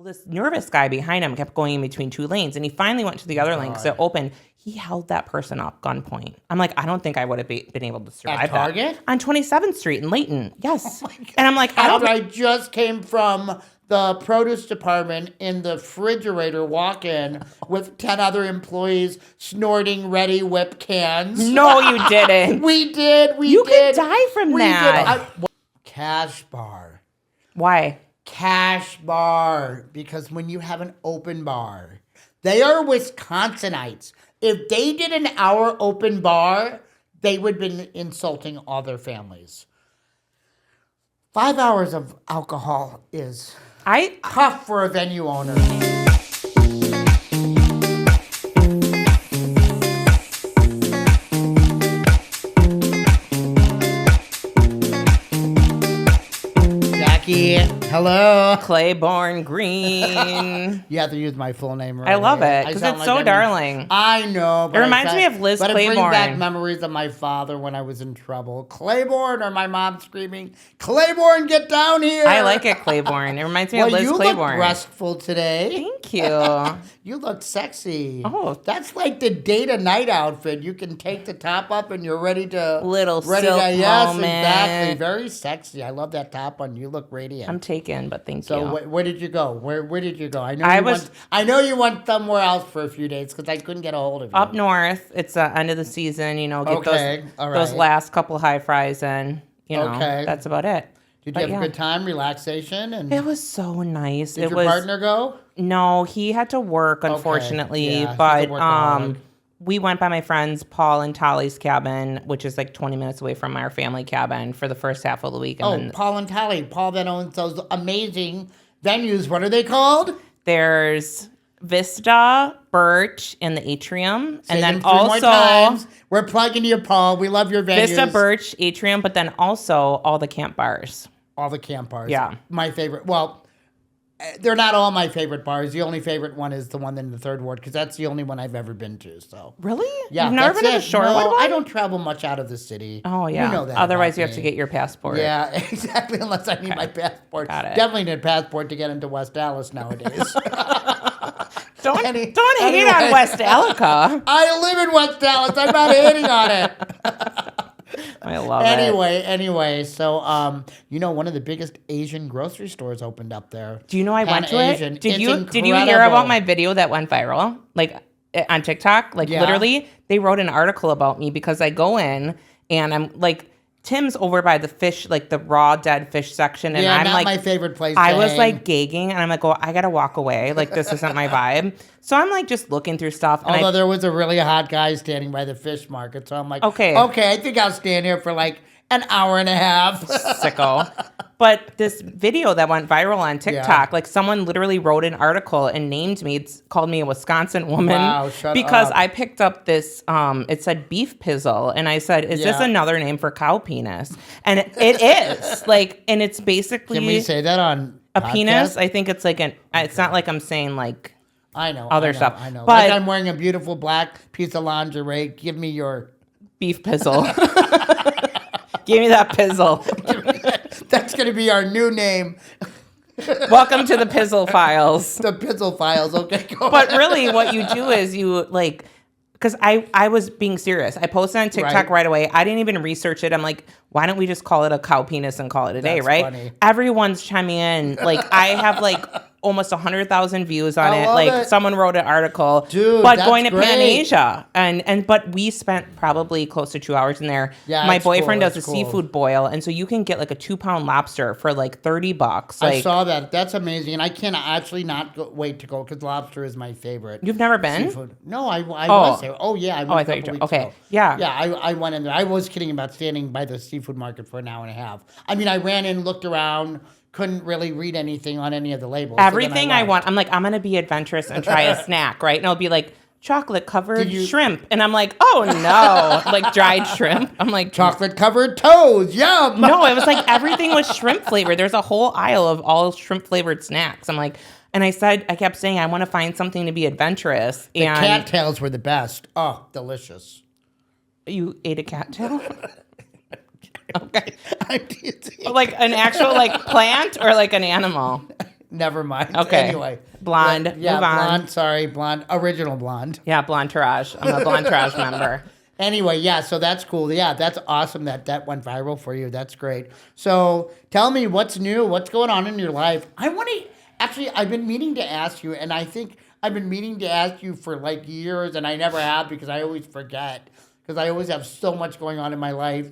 Well, this nervous guy behind him kept going in between two lanes, and he finally went to the other lane because it opened. He held that person up gunpoint. I'm like, I don't think I would have been able to survive At Target? that. On 27th Street in Layton. Yes. Oh my God. And I'm like, I just came from the produce department in the refrigerator walk-in with 10 other employees snorting Ready Whip cans. No, you didn't. We did. You could die from that. Cash bar. Why? Cash bar. Because when you have an open bar, they are Wisconsinites. If they did an hour open bar, they would have been insulting all their families. 5 hours of alcohol is tough for a venue owner. Jackie, hello. Claiborne Green. You have to use my full name right. I love it because it's so darling. I know. It reminds me of Liz Claiborne. Claiborne. It brings back memories of my father when I was in trouble. Claiborne, or my mom screaming, Claiborne, get down here. I like it, Claiborne. It reminds me of Liz Claiborne. You look restful today. Thank you. You look sexy. Oh. That's like the day-to-night outfit. You can take the top up and you're ready to... Silk yes, moment. Exactly. Very sexy. I love that top on. You look radiant. I'm taken, but thank you. So where did you go? Where did you go? I know you went somewhere else for a few days because I couldn't get a hold of you. Up north. It's the end of the season. You know, get those last couple high fries in. You know, that's about it. Did you have a good time, relaxation? And it was so nice. Did your partner go? No, he had to work, unfortunately. Yeah, but we went by my friends Paul and Tolly's cabin, which is like 20 minutes away from our family cabin for the first half of the week. And Paul and Tolly. Paul that owns those amazing venues. What are they called? There's Vista, Birch, and the Atrium. Say and then them 3 more also times. We're plugging you, Paul. We love your venues. Vista, Birch, Atrium, but then also all the camp bars. All the camp bars. Yeah. My favorite. Well, they're not all my favorite bars. The only favorite one is the one in the Third Ward because that's the only one I've ever been to. So really, yeah, you've never been to the Shorewood one? I don't travel much out of the city. Oh yeah, you know that. Otherwise, you have to get your passport. Yeah, exactly. Unless I need my passport. Got it. Definitely need a passport to get into West Dallas nowadays. Don't hate on West Allica. I live in West Dallas. I'm not hating on it. I love it. Anyway, so one of the biggest Asian grocery stores opened up there. Do you know I went to Asian. it? Did you hear about my video that went viral? Like on TikTok? Like literally, they wrote an article about me because I go in and I'm like, Tim's over by the fish, like the raw dead fish section, and I'm not like, my favorite place. I was like gagging, and I'm like, oh, I gotta walk away. Like this isn't my vibe. So I'm like just looking through stuff. Although there was a really hot guy standing by the fish market, so I'm like, okay, I think I'll stand here for like an hour and a half. Sicko. But this video that went viral on TikTok, like someone literally wrote an article and named me. It's called me a Wisconsin woman. Wow, shut because up. I picked up this, it said beef pizzle. And I said, is this another name for cow penis? And it is. Like, and it's basically. Can we say that on a podcast? penis? I think it's like it's not like I'm saying like. Other stuff. I know. But like I'm wearing a beautiful black piece of lingerie. Give me your beef pizzle. Give me that pizzle. That's going to be our new name. Welcome to the Pizzle Files. The Pizzle Files. Okay, go But really, what you do is you like, because I was being serious. I posted on TikTok right away. I didn't even research it. I'm like, why don't we just call it a cow penis and call it a day, right? Funny. Everyone's chiming in. Like, I have like almost 100,000 views on it. Like it. someone wrote an article. Dude, but that's going to great. Pan-Asia but we spent probably close to 2 hours in there. Yeah, my boyfriend cool. does a seafood boil, and so you can get like a 2-pound lobster for like $30. Like, I saw that. That's amazing, and I can actually not wait to go because lobster is my favorite. You've never been? Seafood. No, I was there. Oh yeah, I went I thought you were. Okay, ago. yeah. Yeah, I went in there. I was kidding about standing by the seafood market for an hour and a half. I mean, I ran in, looked around. Couldn't really read anything on any of the labels. Everything I want. I'm like, I'm going to be adventurous and try a snack, right? And it'll be like chocolate-covered shrimp. And I'm like, oh, no. Like dried shrimp. I'm like... Chocolate-covered toes. Yum. No, it was like everything was shrimp-flavored. There's a whole aisle of all shrimp-flavored snacks. I'm like... And I kept saying, I want to find something to be adventurous. The cattails were the best. Oh, delicious. You ate a cattail? Okay. I did. Like an actual like plant or like an animal? Never mind. Okay. Anyway. Blonde. Yeah, Move on. blonde. Sorry, blonde. Original blonde. Yeah, Blonde Tourage. I'm a Blonde Tourage member. Anyway, yeah, so that's cool. Yeah, that's awesome that went viral for you. That's great. So tell me what's new. What's going on in your life? I want to... Actually, I've been meaning to ask you, and I think I've been meaning to ask you for like years, and I never have because I always forget because I always have so much going on in my life.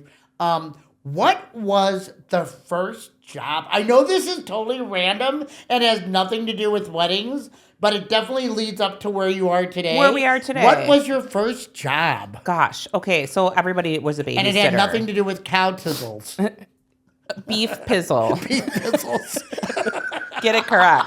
What was the first job? I know this is totally random and has nothing to do with weddings, but it definitely leads up to where you are today. Where we are today. What was your first job? Gosh. Okay, so everybody was a babysitter. And it had nothing to do with cow tizzles. Beef pizzle. Beef pizzles. Get it correct.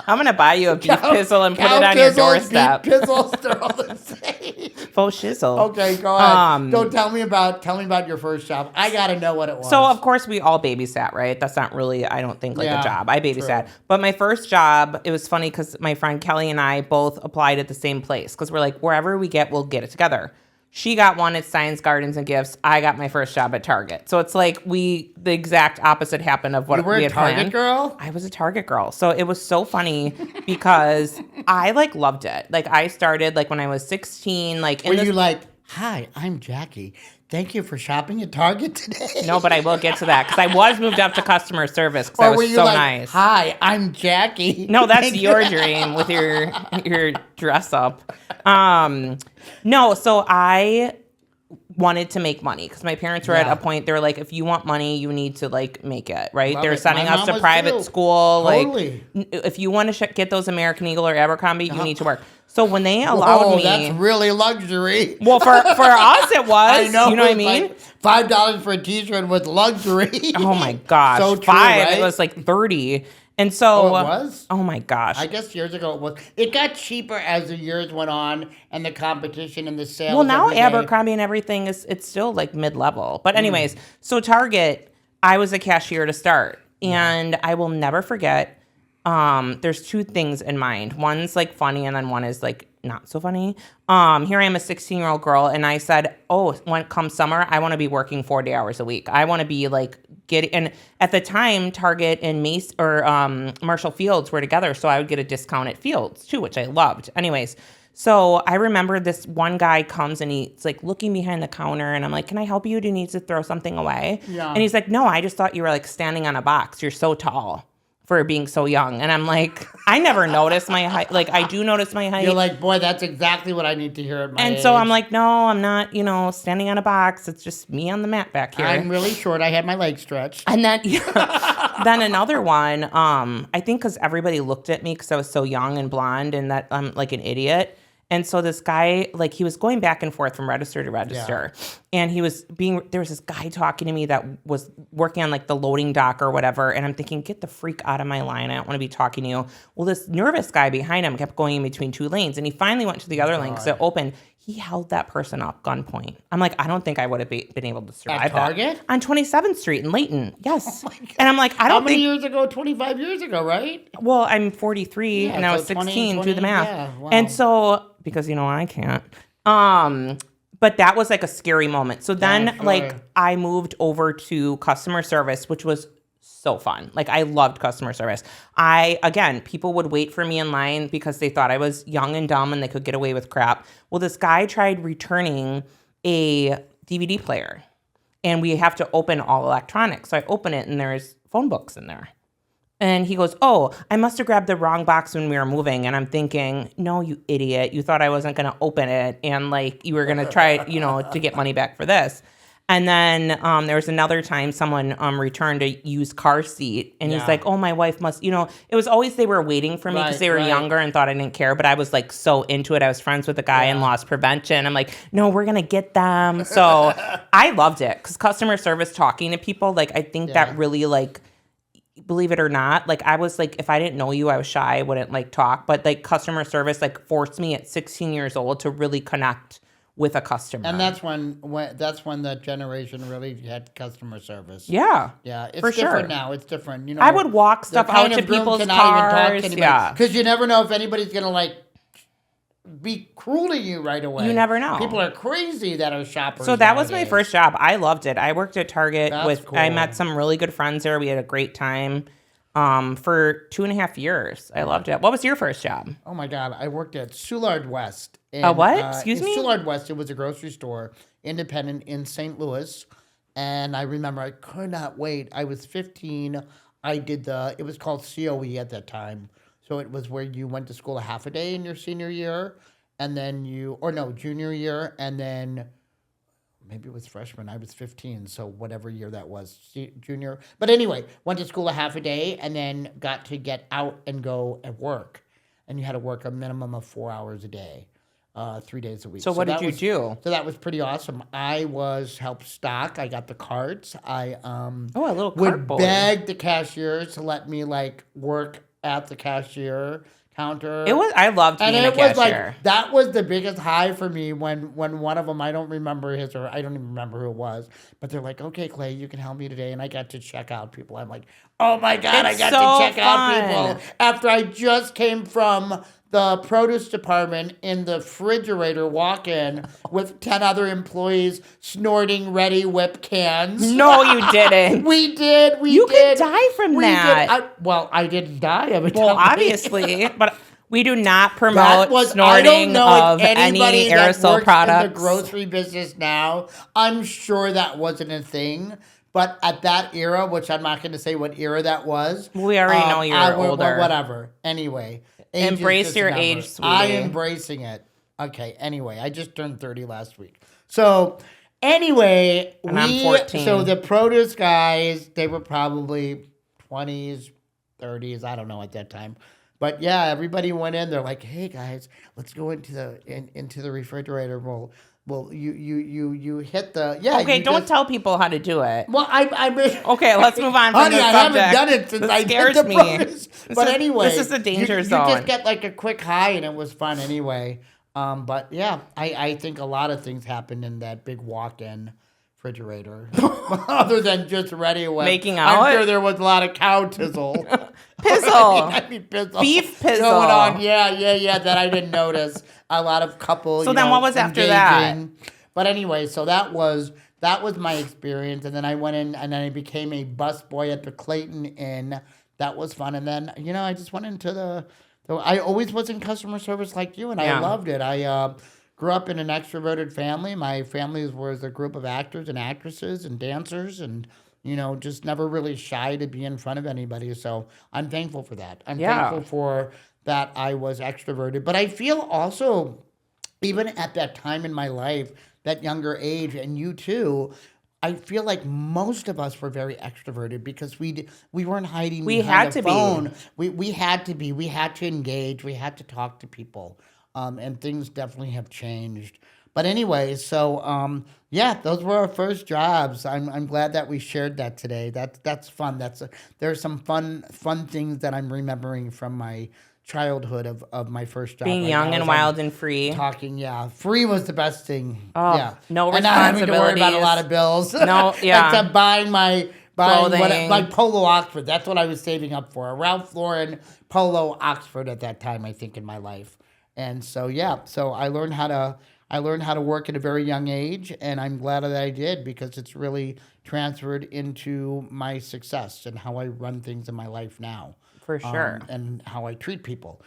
I'm going to buy you a beef pizzle and put it on pizzles, your doorstep. Beef pizzles, they're all the same. Faux shizzle. Okay, go ahead. Don't tell me about your first job. I got to know what it was. So, of course, we all babysat, right? That's not really, I don't think, like a job. I babysat. True. But my first job, it was funny because my friend Kelly and I both applied at the same place because we're like, wherever we get, we'll get it together. She got one at Science Gardens and Gifts. I got my first job at Target. So it's like the exact opposite happened of what we had planned. You were a Target girl? I was a Target girl. So it was so funny because I like loved it. Like I started like when I was 16. Like were you like, hi, I'm Jackie. Thank you for shopping at Target today. No, but I will get to that because I was moved up to customer service because I was so like, nice. Hi, I'm Jackie. No, that's your dream with your dress up. No, so I wanted to make money because my parents were at a point, they were like, if you want money, you need to like make it, right? They're sending us to private school. Totally. Like if you want to get those American Eagle or Abercrombie, you need to work. So when they allowed me, that's really luxury. Well, for us it was. I know, you know what I mean? Like $5 for a t-shirt was luxury. Oh my gosh. So true, right? It was like 30. And so, it was? Oh my gosh. I guess years ago it was. It got cheaper as the years went on and the competition and the sales. Well, now Abercrombie and everything it's still like mid-level. But anyways, so Target, I was a cashier to start. And I will never forget, there's two things in mind. One's like funny and then one is like not so funny. Here I am, a 16-year-old girl, and I said, when it comes summer, I want to be working 40 hours a week. I want to be like and at the time, Target and Marshall Fields were together, so I would get a discount at Fields too, which I loved. Anyways, so I remember this one guy comes and he's like looking behind the counter, and I'm like, can I help you? Do you need to throw something away? Yeah. And he's like, no, I just thought you were like standing on a box. You're so tall for being so young. And I'm like, I never noticed my height. Like, I do notice my height. You're like, boy, that's exactly what I need to hear at my age. And so I'm like, no, I'm not, standing on a box. It's just me on the mat back here. I'm really short. I had my legs stretched. And then, then another one, I think because everybody looked at me because I was so young and blonde and that I'm like an idiot. And so this guy, like, he was going back and forth from register to register. Yeah. And there was this guy talking to me that was working on, like, the loading dock or whatever. And I'm thinking, get the freak out of my line. I don't want to be talking to you. Well, this nervous guy behind him kept going in between two lanes. And he finally went to the other lane because it opened. He held that person up gunpoint. I'm like, I don't think I would have been able to survive at Target? That. On 27th Street in Layton. Yes. Oh and I'm like, I don't think. How many years ago? 25 years ago, right? Well, I'm 43 and I was 16. Do the math. Yeah, wow. And so, because, I can't. But that was like a scary moment. So then, like, I moved over to customer service, which was so fun. Like, I loved customer service. People would wait for me in line because they thought I was young and dumb and they could get away with crap. Well, this guy tried returning a DVD player and we have to open all electronics. So I open it and there's phone books in there. And he goes, I must have grabbed the wrong box when we were moving. And I'm thinking, no, you idiot. You thought I wasn't going to open it. And like, you were going to try, to get money back for this. And then there was another time someone returned a used car seat. And he's like, my wife must, it was always they were waiting for me because they were younger and thought I didn't care. But I was like so into it. I was friends with the guy in loss prevention. I'm like, no, we're going to get them. So I loved it because customer service, talking to people, like I think that really like, believe it or not, like I was like, if I didn't know you, I was shy. I wouldn't like talk. But like customer service like forced me at 16 years old to really connect with a customer. And that's when that generation really had customer service. Yeah. Yeah. It's for different sure. now. It's different. I would walk stuff out to people's cars. Yeah. Because you never know if anybody's going to like be cruel to you right away. You never know. People are crazy that are shoppers. So that was my first job. I loved it. I worked at Target Cool. I met some really good friends there. We had a great time. for 2.5 years. I loved it. What was your first job? Oh my God, I worked at Soulard West. What? Excuse me? Soulard West, it was a grocery store, independent in St. Louis. And I remember I could not wait. I was 15. It was called COE at that time. So it was where you went to school a half a day in your senior year. And then junior year. And then maybe it was freshman. I was 15. So whatever year that was, junior. But anyway, went to school a half a day and then got to get out and go at work. And you had to work a minimum of 4 hours a day. 3 days a week. So what did you do? So that was pretty awesome. I helped stock. I got the carts. I a little cart would boy. beg the cashiers to let me work at the cashier counter. I loved being a cashier. That was the biggest high for me when one of them, I don't even remember who it was, but they're like, okay, Clay, you can help me today. And I got to check out people. I'm like, oh my God, I got to check out people after I just came from the produce department in the refrigerator walk-in with 10 other employees snorting Ready Whip cans. No, you didn't. We did. You could die from that. I didn't die. Obviously, but we do not promote snorting of any aerosol products. In the grocery business now, I'm sure that wasn't a thing. But at that era, which I'm not going to say what era that was. We already know you're older. Whatever. Anyway. Embrace your age, sweetie. I'm embracing it. Okay, anyway, I just turned 30 last week. So, anyway, I'm 14. So the produce guys, they were probably 20s, 30s, I don't know at that time. But yeah, everybody went in. They're like, "Hey guys, let's go into the refrigerator. Well, you hit the Okay, don't tell people how to do it. Well, okay, let's move on. Honey, I haven't done it since I did the produce. But anyway, this is a danger zone. You just get a quick high, and it was fun anyway. But yeah, I think a lot of things happened in that big walk-in refrigerator, other than just Ready Whip. Making out. I'm sure there was a lot of cow tizzle. Pizzle. Pizzle. Beef pizzle. Going on. Yeah, that I didn't notice. A lot of couple. So then what was after that? But anyway, so that was my experience. And then I went in and then I became a busboy at the Clayton Inn. That was fun. And then, I just went into I always was in customer service like you, and I loved it. I grew up in an extroverted family. My family was a group of actors and actresses and dancers and just never really shy to be in front of anybody. So I'm thankful for that. I'm thankful for that I was extroverted. But I feel also, even at that time in my life, that younger age, and you too, I feel like most of us were very extroverted because we weren't hiding behind the phone. We had to be. We had to engage. We had to talk to people. And things definitely have changed. But anyway, so those were our first jobs. I'm glad that we shared that today. That's fun. There's some fun things that I'm remembering from my childhood of my first job. Being young and wild and free. Free was the best thing. Oh, no responsibilities. And not having to worry about a lot of bills. No, yeah. Except buying my Polo Oxford. That's what I was saving up for. A Ralph Lauren Polo Oxford at that time, I think, in my life. And so I learned how to work at a very young age, and I'm glad that I did because it's really transferred into my success and how I run things in my life now. For sure. And how I treat people.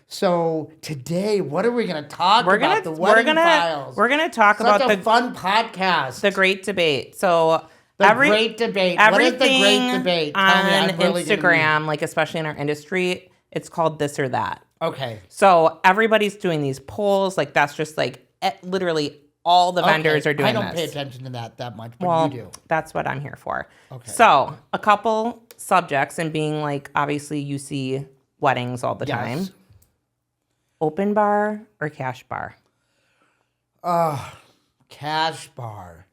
So today, what are we going to talk about? The wedding files. We're going to talk about the fun podcast. The Great Debate. So Great Debate. What is the Great Debate? Tell me, on Instagram, especially in our industry, it's called This or That. Okay. So everybody's doing these polls. That's just literally all the vendors are doing this. I don't pay attention to that much, but you do. That's what I'm here for. Okay. So a couple subjects, and being obviously you see weddings all the time. Open bar or cash bar? Cash bar.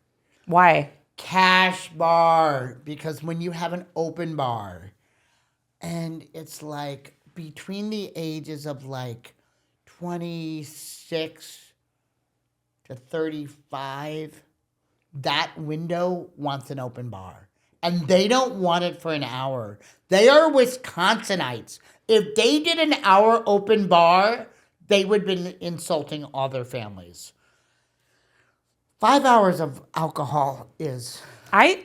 Why? Cash bar. Because when you have an open bar and it's between the ages of 26 to 35, that window wants an open bar. And they don't want it for an hour. They are Wisconsinites. If they did an hour open bar, they would have been insulting all their families. 5 hours of alcohol is...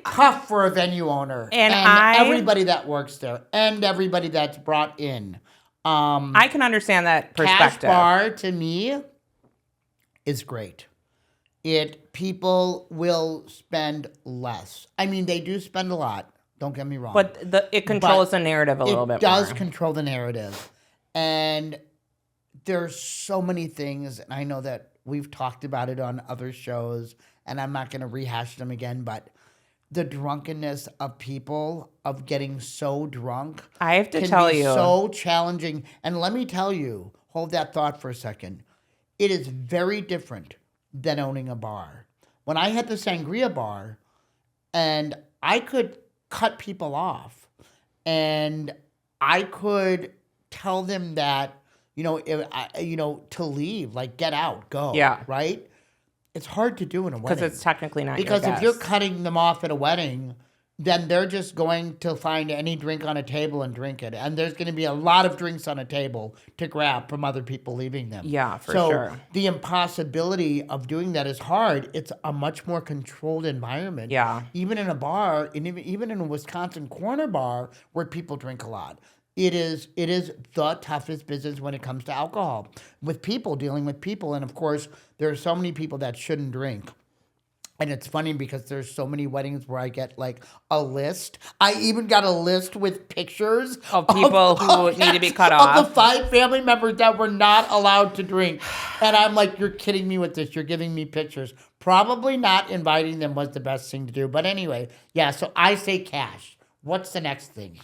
tough for a venue owner and everybody that works there and everybody that's brought in. I can understand that perspective. Cash bar to me is great. People will spend less. I mean, they do spend a lot. Don't get me wrong. But it controls the narrative a little bit more. It does control the narrative. And there's so many things, and I know that we've talked about it on other shows, and I'm not going to rehash them again, but the drunkenness of people, of getting so drunk, I have to tell you, so challenging. And let me tell you, hold that thought for a second. It is very different than owning a bar. When I had the Sangria bar, and I could cut people off, and I could tell them that, to leave, like get out, go. Yeah. Right? It's hard to do in a wedding. Because it's technically not Because your if you're cutting them off at a wedding, then they're just going to find any drink on a table and drink it. And there's going to be a lot of drinks on a table to grab from other people leaving them. Yeah, for sure. So the impossibility of doing that is hard. It's a much more controlled environment. Yeah. Even in a bar, and even in a Wisconsin corner bar where people drink a lot. It is the toughest business when it comes to alcohol. With people, dealing with people. And of course, there are so many people that shouldn't drink. And it's funny because there's so many weddings where I get like a list. I even got a list with pictures of people who need to be cut off. Of the 5 family members that were not allowed to drink. And I'm like, you're kidding me with this. You're giving me pictures. Probably not inviting them was the best thing to do. But anyway, yeah, so I say cash. What's the next thing?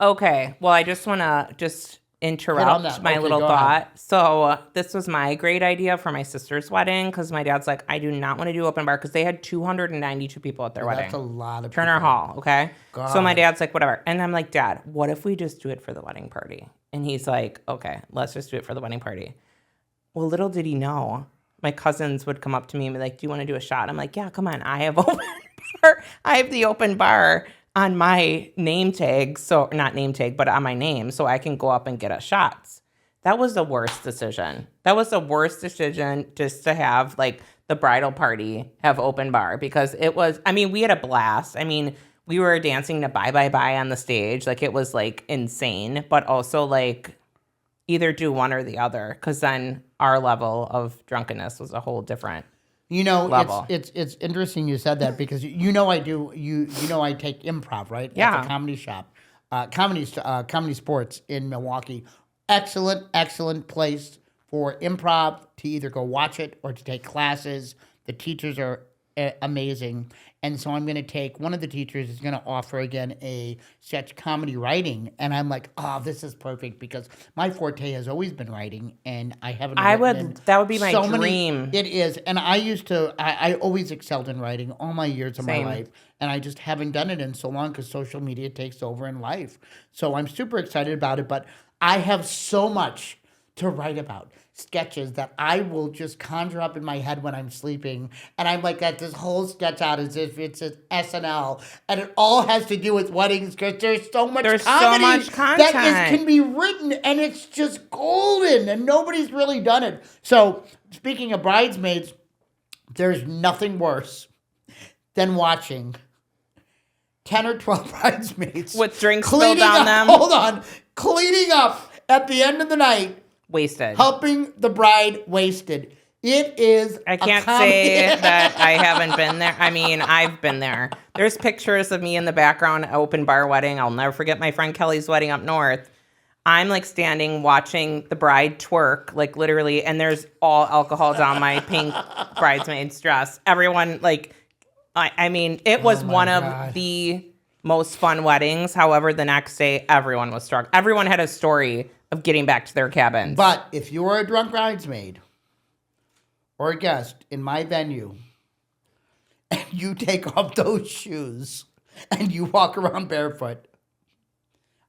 Okay. Well, I just want to interrupt my little thought. Ahead. So this was my great idea for my sister's wedding because my dad's like, I do not want to do open bar because they had 292 people at their wedding. That's a lot of Turner people. Hall, okay? God. So my dad's like, whatever. And I'm like, Dad, what if we just do it for the wedding party? And he's like, okay, let's just do it for the wedding party. Well, little did he know, my cousins would come up to me and be like, do you want to do a shot? I'm like, yeah, come on. I have open bar. I have the open bar on my name tag, so not name tag, but on my name, so I can go up and get us shots. That was the worst decision. That was the worst decision, just to have like the bridal party have open bar, because it was, I mean, we had a blast. I mean, we were dancing to Bye Bye Bye on the stage. Like it was like insane, but also like either do one or the other, because then our level of drunkenness was a whole different level. It's interesting you said that because I take improv, right? Yeah. At the comedy shop, comedy sports in Milwaukee. Excellent place for improv to either go watch it or to take classes. The teachers are amazing. And so I'm going to take, one of the teachers is going to offer again a sketch comedy writing. And I'm like, oh, this is perfect because my forte has always been writing and I haven't that would be my dream. It is. And I always excelled in writing all my years of my life. And I just haven't done it in so long because social media takes over in life. So I'm super excited about it. But I have so much to write about. Sketches that I will just conjure up in my head when I'm sleeping. And I'm like, got this whole sketch out as if it's an SNL. And it all has to do with weddings because there's so much comedy that can be written. And it's just golden. And nobody's really done it. So speaking of bridesmaids, there's nothing worse than watching 10 or 12 bridesmaids. With drinks spilled on them. Hold on. Cleaning up at the end of the night. Wasted. Helping the bride wasted. It is I can't say that I haven't been there. I mean, I've been there. There's pictures of me in the background at open bar wedding. I'll never forget my friend Kelly's wedding up north. I'm like standing watching the bride twerk, like literally, and there's all alcohol down my pink bridesmaid's dress. Everyone, like, I mean, it was one of the most fun weddings. However, the next day, everyone was drunk. Everyone had a story of getting back to their cabins. But if you're a drunk bridesmaid or a guest in my venue and you take off those shoes and you walk around barefoot,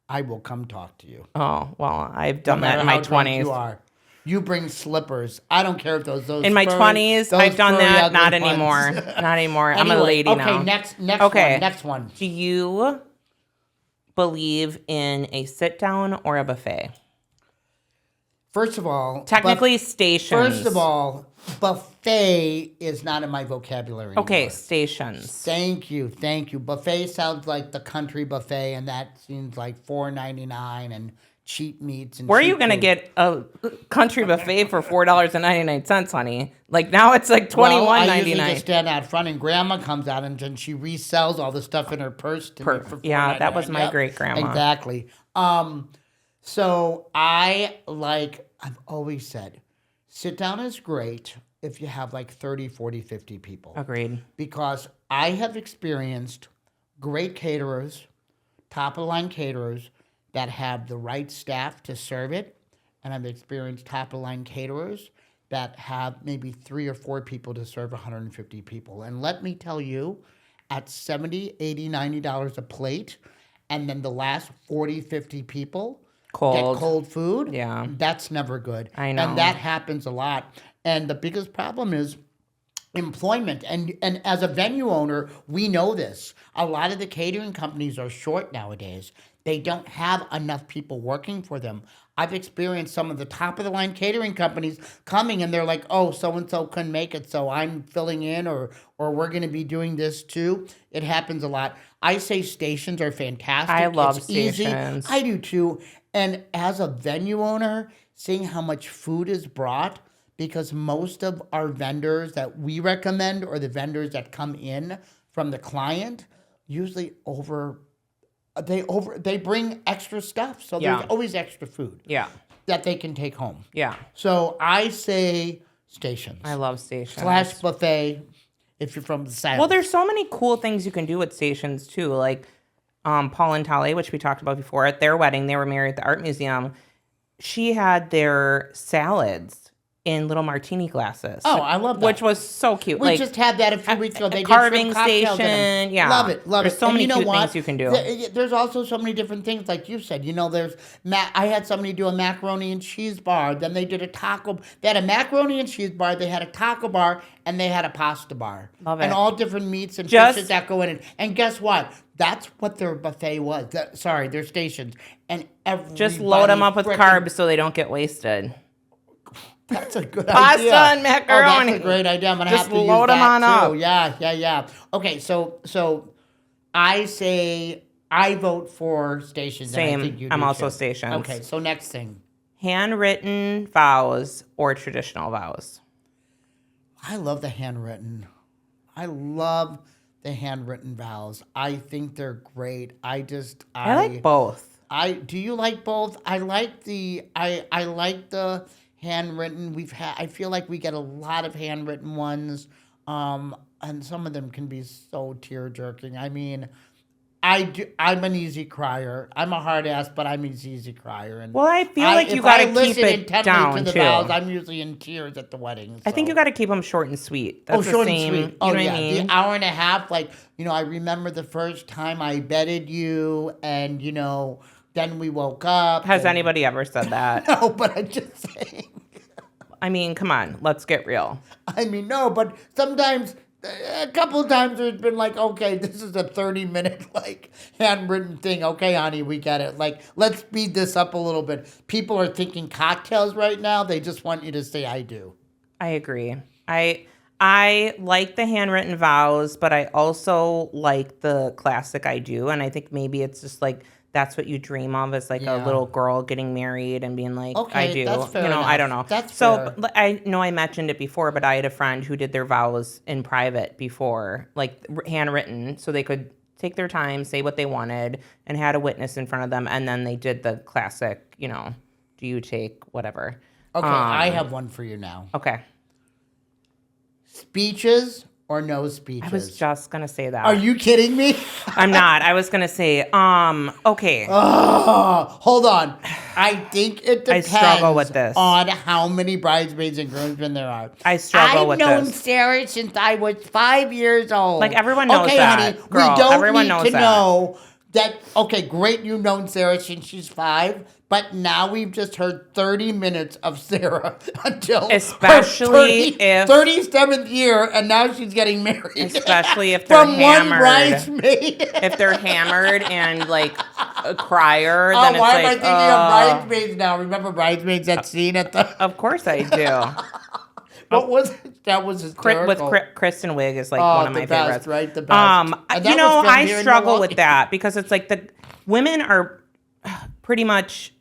I will come talk to you. Oh, well, I've done that in my 20s. You bring slippers. I don't care if those in my 20s, I've done that. Not anymore. Not anymore. Anyway, I'm a lady now. Okay, next one. Do you believe in a sit down or a buffet? First of all, technically stations. First of all, buffet is not in my vocabulary anymore. Okay, stations. Thank you. Buffet sounds like the country buffet, and that seems like $4.99 and cheap meats. And where are you going to get a country buffet for $4.99, honey? Like now it's like $21.99. Well, I usually just stand out front, and Grandma comes out, and then she resells all the stuff in her purse to me for $4.99. Yeah, that was my great grandma. Exactly. So I've always said, sit down is great if you have like 30, 40, 50 people. Agreed. Because I have experienced great caterers, top-of-the-line caterers, that have the right staff to serve it. And I've experienced top-of-the-line caterers that have maybe 3 or 4 people to serve 150 people. And let me tell you, at $70, $80, $90 a plate, and then the last 40, 50 people get cold food, that's never good. I know. And that happens a lot. And the biggest problem is employment. And as a venue owner, we know this. A lot of the catering companies are short nowadays. They don't have enough people working for them. I've experienced some of the top-of-the-line catering companies coming, and they're like, oh, so-and-so couldn't make it, so I'm filling in, or we're going to be doing this too. It happens a lot. I say stations are fantastic. I love it's stations. Easy. I do too. And as a venue owner, seeing how much food is brought, because most of our vendors that we recommend or the vendors that come in from the client usually they bring extra stuff. So there's always extra food that they can take home. Yeah. So I say stations. I love stations. / buffet if you're from the South. Well, there's so many cool things you can do with stations too. Like Paul and Tali, which we talked about before, at their wedding, they were married at the art museum. She had their salads in little martini glasses. Oh, I love that. Which was so cute. We just had that a few weeks ago. They carving did cocktails station. Yeah. Love it. There's so many cute things you can do. There's also so many different things, like you said. I had somebody do a macaroni and cheese bar. Then they did they had a macaroni and cheese bar, they had a taco bar, and they had a pasta bar. Love it. And all different meats and fishes that go in it. And guess what? That's what their buffet was. Their stations. And just load them up with carbs so they don't get wasted. That's a good Pasta idea. and macaroni. That's a great idea. I'm gonna just have to load use them on that up. too. Yeah. Okay, so I say I vote for stations. Same. And I think you do I'm also too. stations. Okay, so next thing. Handwritten vows or traditional vows? I love the handwritten. I love the handwritten vows. I think they're great. I like both. Do you like both? I like the handwritten. I feel like we get a lot of handwritten ones, and some of them can be so tear-jerking. I mean, I'm an easy crier. I'm a hard ass, but I'm an easy crier. And well, I feel like you got to keep it down to the too. vows, I'm usually in tears at the wedding. So. I think you got to keep them short and sweet. That's short the same, and sweet. Oh, you know yeah. what I mean? The hour and a half, I remember the first time I bedded you, and then we woke up. Has anybody ever said that? No, but I'm just saying. I mean, come on, let's get real. I mean, no, but sometimes, a couple of times there's been like, okay, this is a 30-minute, handwritten thing. Okay, honey, we get it. Let's speed this up a little bit. People are thinking cocktails right now. They just want you to say, I do. I agree. I like the handwritten vows, but I also like the classic I do. And I think maybe it's just that's what you dream of as a little girl getting married and being like, okay, I do. That's fair enough. I don't know. That's so fair. I know I mentioned it before, but I had a friend who did their vows in private before, handwritten, so they could take their time, say what they wanted, and had a witness in front of them. And then they did the classic, do you take whatever. Okay, I have one for you now. Okay. Speeches or no speeches? I was just going to say that. Are you kidding me? I'm not. I was going to say, okay. Oh, hold on. I think it depends I struggle with this. On how many bridesmaids and groomsmen there are. I struggle with this. I've known Sarah since I was 5 years old. Everyone knows that. Honey, girl, we don't everyone need knows to that. know that, okay, great, you've known Sarah since she's 5, But now we've just heard 30 minutes of Sarah until especially her 37th year, and now she's getting married. Especially if they're from hammered. One bridesmaid. If they're hammered and like a crier, Oh, then it's why like, am I thinking of Bridesmaids now? Remember Bridesmaids, that scene at the... Of course I do. What was it? That was hysterical. With Kristen Wiig is like one of my best, favorites. Right? The best. I struggle with that because it's like the women are pretty much,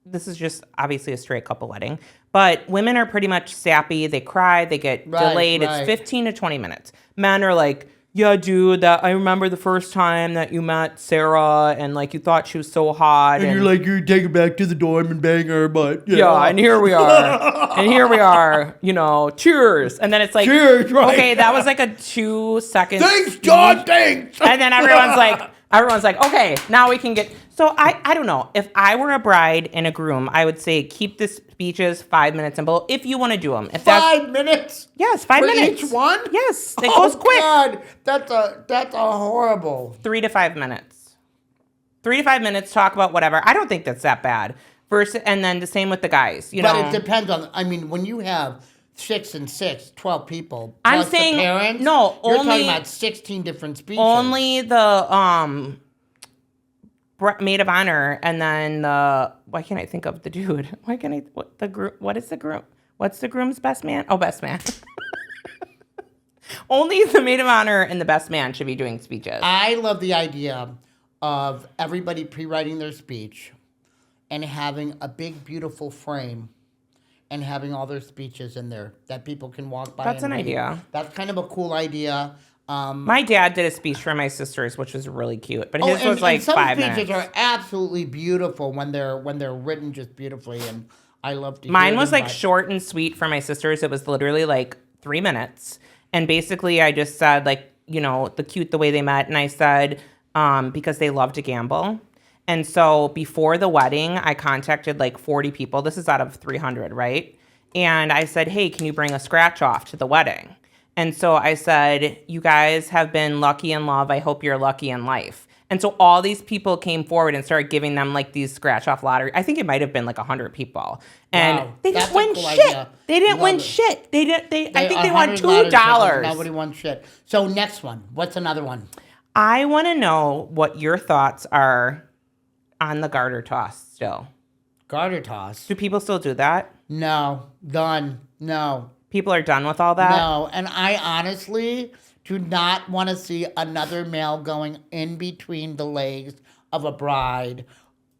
this is just obviously a straight couple wedding, but women are pretty much sappy. They cry, they get delayed. It's 15 to 20 minutes. Men are like, yeah, dude, that I remember the first time that you met Sarah and like you thought she was so hot. And you're like, you take her back to the dorm and bang her, but yeah, and here we are. You know, cheers. And then it's like, cheers, right? Okay, that was like a 2 second. Thanks, John, thanks. And then everyone's like, okay, now we can get. So I don't know. If I were a bride and a groom, I would say keep the speeches 5 minutes and below if you want to do them. If 5 minutes? Yes, 5 minutes. Each one? Yes, it goes quick. God, that's a horrible. 3 to 5 minutes. 3 to 5 minutes, talk about whatever. I don't think that's that bad. And then the same with the guys. You know, but it depends on. I mean, when you have 6 and 6, 12 people. I'm saying the parents, no. You're only talking about 16 different speeches. Only the maid of honor, and then why can't I think of the dude? Why can't I? What is the groom? What's the groom's best man? Oh, best man. Only the maid of honor and the best man should be doing speeches. I love the idea of everybody pre-writing their speech and having a big, beautiful frame and having all their speeches in there that people can walk by. That's and an read. idea. That's kind of a cool idea. My dad did a speech for my sisters, which was really cute, but his was like some 5 speeches minutes. are absolutely beautiful when they're written just beautifully, and I love to. Mine was like short and sweet for my sisters. It was literally like 3 minutes, and basically I just said like, you know, the way they met, and I said because they love to gamble. And so before the wedding, I contacted like 40 people. This is out of 300, right? And I said, hey, can you bring a scratch off to the wedding? And so I said, you guys have been lucky in love. I hope you're lucky in life. And so all these people came forward and started giving them like these scratch off lottery. I think it might have been like 100 people. And they didn't win shit. Idea. They didn't win shit. I think they won $2. Nobody won shit. So next one. What's another one? I want to know what your thoughts are on the garter toss still. Garter toss? Do people still do that? No. Done. No. People are done with all that? No. And I honestly do not want to see another male going in between the legs of a bride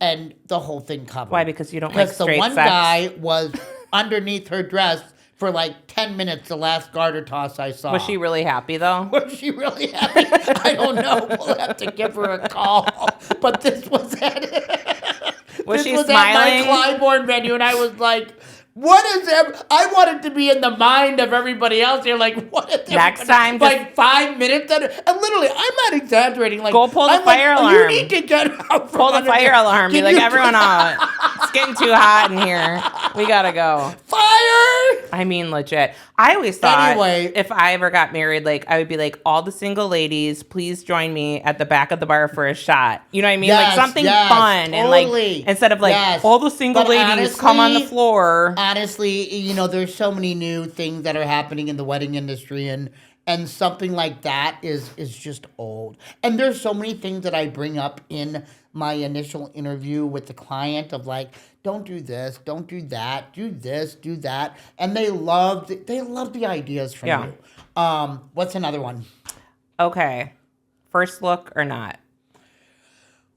and the whole thing covered. Why? Because you don't like straight sex? Because the one guy was underneath her dress for like 10 minutes the last garter toss I saw. Was she really happy, though? Was she really happy? I don't know. We'll have to give her a call. But this was at... Was she smiling? At my Clybourne venue, and I was like... What is that? I wanted to be in the mind of everybody else here. Like, what is that? Next time, like 5 minutes. And literally, I'm not exaggerating. Like, go pull the fire alarm. You need to get out from pull the fire alarm. Be like, everyone out. It's getting too hot in here. We gotta go. Fire! I mean, legit. I always thought if I ever got married, like I would be like, all the single ladies, please join me at the back of the bar for a shot. You know what I mean? Yes, like something fun totally. And like instead of like all the single ladies honestly, come on the floor. Honestly, you know, there's so many new things that are happening in the wedding industry, and something like that is just old. And there's so many things that I bring up in my initial interview with the client of like, don't do this, don't do that, do this, do that. And they love the ideas from you. What's another one? Okay. First look or not?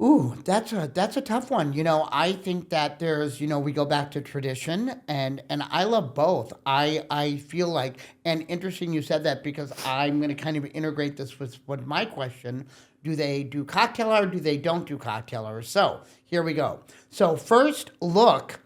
Ooh, that's a tough one. You know, I think that there's, you know, we go back to tradition and I love both. I feel like, and interesting you said that because I'm going to kind of integrate this with my question. Do they do cocktail hour or do they don't do cocktail hour? So here we go. So first look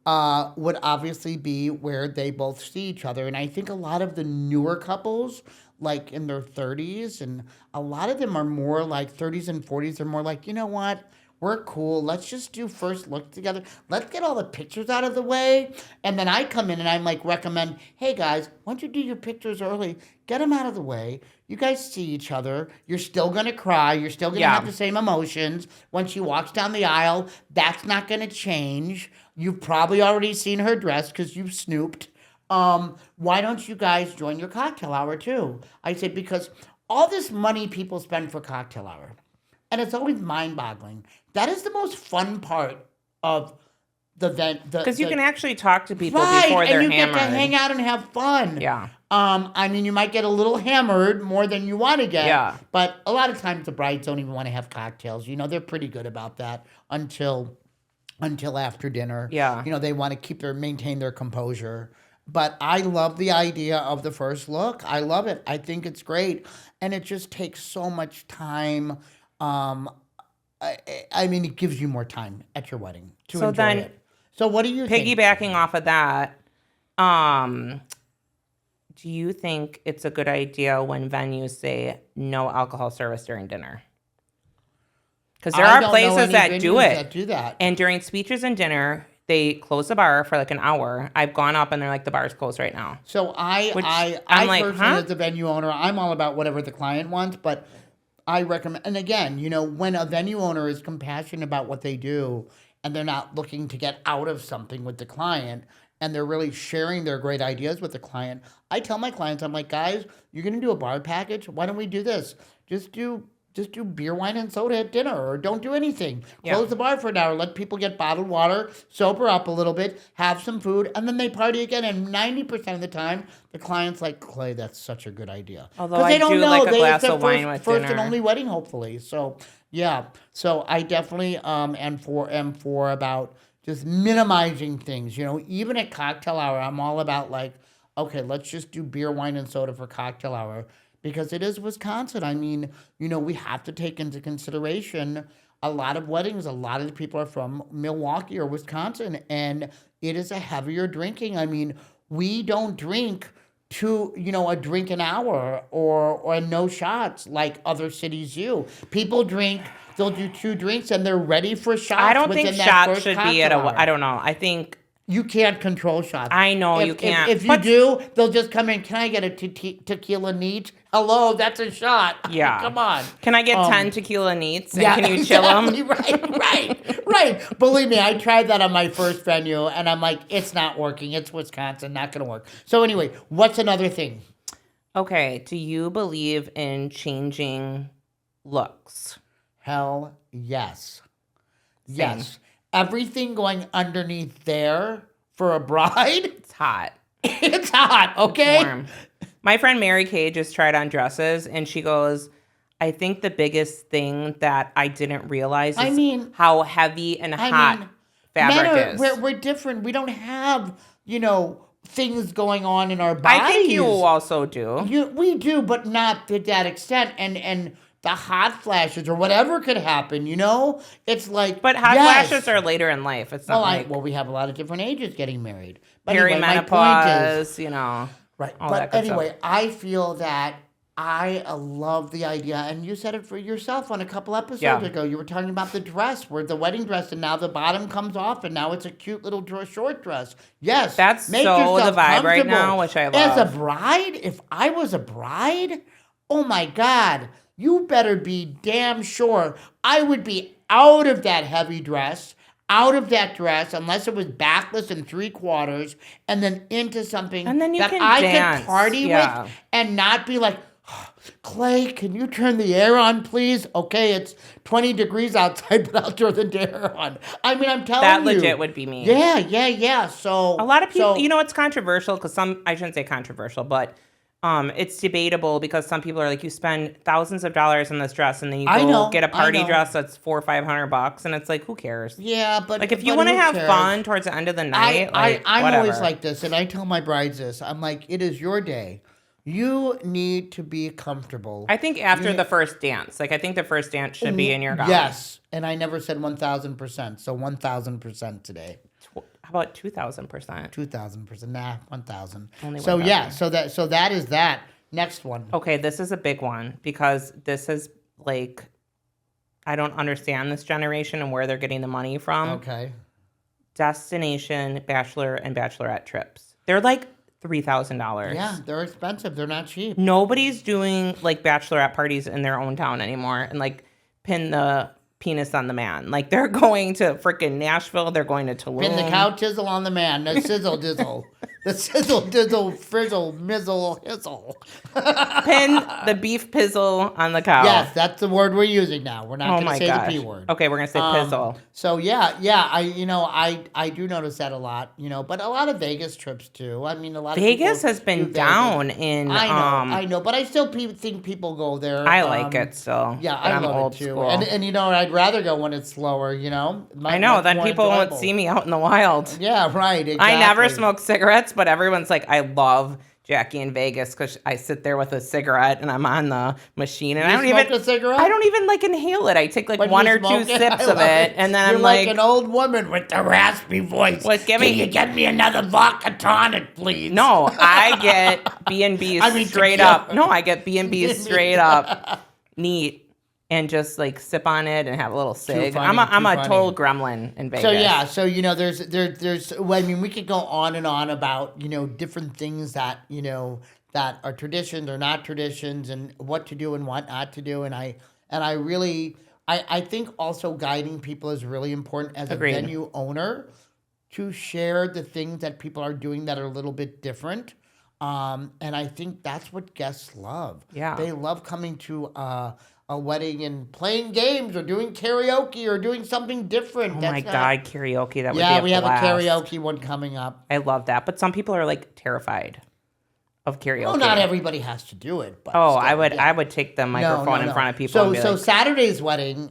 would obviously be where they both see each other. And I think a lot of the newer couples, like in their 30s, and a lot of them are more like 30s and 40s are more like, you know what? we're cool. Let's just do first look together. Let's get all the pictures out of the way. And then I come in and I'm like, recommend, hey guys, why don't you do your pictures early? Get them out of the way. You guys see each other. You're still going to cry. You're still going to have the same emotions. When she walks down the aisle, that's not going to change. You've probably already seen her dress because you've snooped. Why don't you guys join your cocktail hour too? I said, because all this money people spend for cocktail hour, and it's always mind-boggling. That is the most fun part of the event. Because you can actually talk to people before they're hammered. And you get to hang out and have fun. Yeah. I mean, you might get a little hammered more than you want to get. Yeah. But a lot of times the brides don't even want to have cocktails. You know, they're pretty good about that until after dinner. Yeah. You know, they want to maintain their composure. But I love the idea of the first look. I love it. I think it's great. And it just takes so much time. I mean, it gives you more time at your wedding to enjoy it. So what do you think? Piggybacking off of that, do you think it's a good idea when venues say no alcohol service during dinner? Because there are places that do it. And during speeches and dinner, they close the bar for like an hour. I've gone up and they're like, the bar's closed right now. So I personally, as a venue owner, I'm all about whatever the client wants, but I recommend, and again, you know, when a venue owner is compassionate about what they do and they're not looking to get out of something with the client and they're really sharing their great ideas with the client, I tell my clients, I'm like, guys, you're going to do a bar package? Why don't we do this? Just do beer, wine, and soda at dinner, or don't do anything. Close the bar for an hour. Let people get bottled water, sober up a little bit, have some food, and then they party again. And 90% of the time, the client's like, Clay, that's such a good idea. Although I do like a glass of wine with dinner. First and only wedding, hopefully. So, yeah. So I definitely am for about just minimizing things. You know, even at cocktail hour, I'm all about like, okay, let's just do beer, wine, and soda for cocktail hour. Because it is Wisconsin. I mean, you know, we have to take into consideration a lot of weddings. A lot of the people are from Milwaukee or Wisconsin, and it is a heavier drinking. I mean, we don't drink a drink an hour or no shots like other cities do. People drink, they'll do 2 drinks, and they're ready for shots. I don't think shots should be at I don't know. I think you can't control shots. I know you can't. If you do, they'll just come in. Can I get a tequila neat? Hello, that's a shot. Yeah. Come on. Can I get 10 tequila neats? And can you chill them? Right. Believe me, I tried that on my first venue, and I'm like, it's not working. It's Wisconsin, not going to work. So anyway, what's another thing? Okay. Do you believe in changing looks? Hell yes. Same. Yes. Everything going underneath there for a bride. It's hot. It's hot, okay? It's warm. My friend Mary Kay just tried on dresses, and she goes, I think the biggest thing that I didn't realize is how heavy and hot fabric is. We're different. We don't have, things going on in our bodies. I think you also do. We do, but not to that extent. And the hot flashes or whatever could happen, It's like... But hot flashes are later in life. It's not we have a lot of different ages getting married. But perimenopause, Right. But anyway, I feel that I love the idea, and you said it for yourself on a couple episodes ago. You were talking about the dress, where the wedding dress, and now the bottom comes off, and now it's a cute little short dress. Yes. That's so the vibe right now, which I love. As a bride, if I was a bride, oh my God, you better be damn sure I would be out of that heavy dress, unless it was backless and 3/4, and then into something that I could party with and not be like, Clay, can you turn the air on, please? Okay, it's 20 degrees outside, but I'll turn the air on. I mean, I'm telling you. That legit would be me. Yeah. So a lot of people, it's controversial because I shouldn't say controversial, but it's debatable because some people are like, you spend thousands of dollars on this dress and then you go get a party dress that's $400 or $500, and it's like, who cares? Yeah, but like if you want to have fun towards the end of the night, I'm whatever. always like this, and I tell my brides this. I'm like, it is your day. You need to be comfortable. I think after the first dance, I think the first dance should be in your gown. Yes, and I never said 1,000%, so 1,000% today. How about 2,000%? 2,000%. Nah, 1,000. Only 1,000. Yeah. So that is that. Next one. Okay, this is a big one because this is I don't understand this generation and where they're getting the money from. Okay. Destination bachelor and bachelorette trips. They're like $3,000. Yeah, they're expensive. They're not cheap. Nobody's doing like bachelorette parties in their own town anymore and like pin the penis on the man. Like they're going to freaking Nashville. They're going to Tulum. Pin the cow tizzle on the man. The sizzle dizzle. The sizzle dizzle frizzle mizzle hizzle. Pin the beef pizzle on the cow. Yes, that's the word we're using now. We're not going to say the P word. Okay, we're going to say pizzle. So yeah, I do notice that a lot, but a lot of Vegas trips too. I mean, a lot of Vegas has been down in. I know, but I still think people go there. I like it still. Yeah, I love it too. School. And I'd rather go when it's slower. I know. Then people won't see me out in the wild. Yeah, right. Exactly. I never smoke cigarettes, but everyone's like, I love Jackie in Vegas because I sit there with a cigarette and I'm on the machine and I don't even like inhale it. I take like one or two sips of it and then You're I'm like an old woman with the raspy voice. Can you get me another vodka tonic, please? No, I get B&B's straight up. No, I get B&B's straight up neat. And just like sip on it and have a little cig. I'm a total gremlin in Vegas. So yeah, there's I mean, we could go on and on about different things that that are traditions or not traditions and what to do and what not to do. And I really think also guiding people is really important as a venue owner to share the things that people are doing that are a little bit different. And I think that's what guests love. Yeah, they love coming to a wedding and playing games or doing karaoke or doing something different. Oh my God, karaoke. That would be a blast. Yeah, we have a karaoke one coming up. I love that. But some people are like terrified of karaoke. Well, not everybody has to do it. But still, I would take the microphone in front of people and be so Saturday's wedding,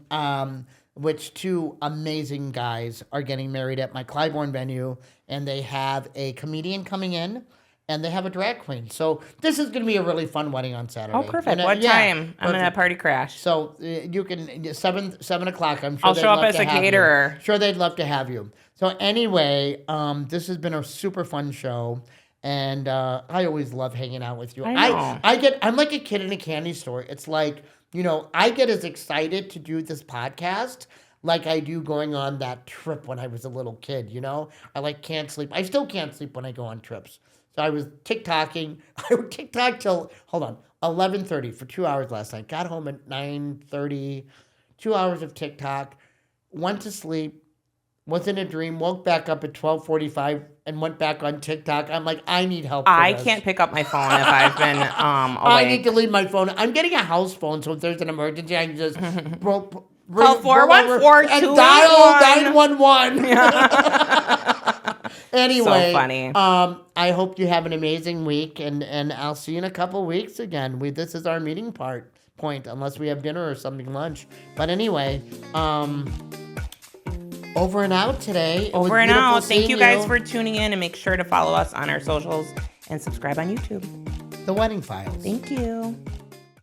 which two amazing guys are getting married at my Clybourne venue, and they have a comedian coming in. And they have a drag queen. So this is going to be a really fun wedding on Saturday. Oh, perfect. What time? I'm going to party crash. So you can, 7 o'clock. I'm sure I'll show up as a caterer. Sure, they'd love to have you. So anyway, this has been a super fun show. And I always love hanging out with you. I know. I'm like a kid in a candy store. It's like, I get as excited to do this podcast like I do going on that trip when I was a little kid, I can't sleep. I still can't sleep when I go on trips. So I was TikToking. I would TikTok till, 11:30 for 2 hours last night. Got home at 9:30, 2 hours of TikTok, went to sleep, was in a dream, woke back up at 12:45 and went back on TikTok. I'm like, I need help for I this. can't pick up my phone if I've been away. I need to leave my phone. I'm getting a house phone, so if there's an emergency, I can just call 414 and dial 911. Anyway, so funny. I hope you have an amazing week, and I'll see you in a couple weeks again. This is our meeting point, unless we have dinner or something lunch. But anyway, over and out today. Over and out. Thank you guys for tuning in, and make sure to follow us on our socials and subscribe on YouTube. The Wedding Files. Thank you.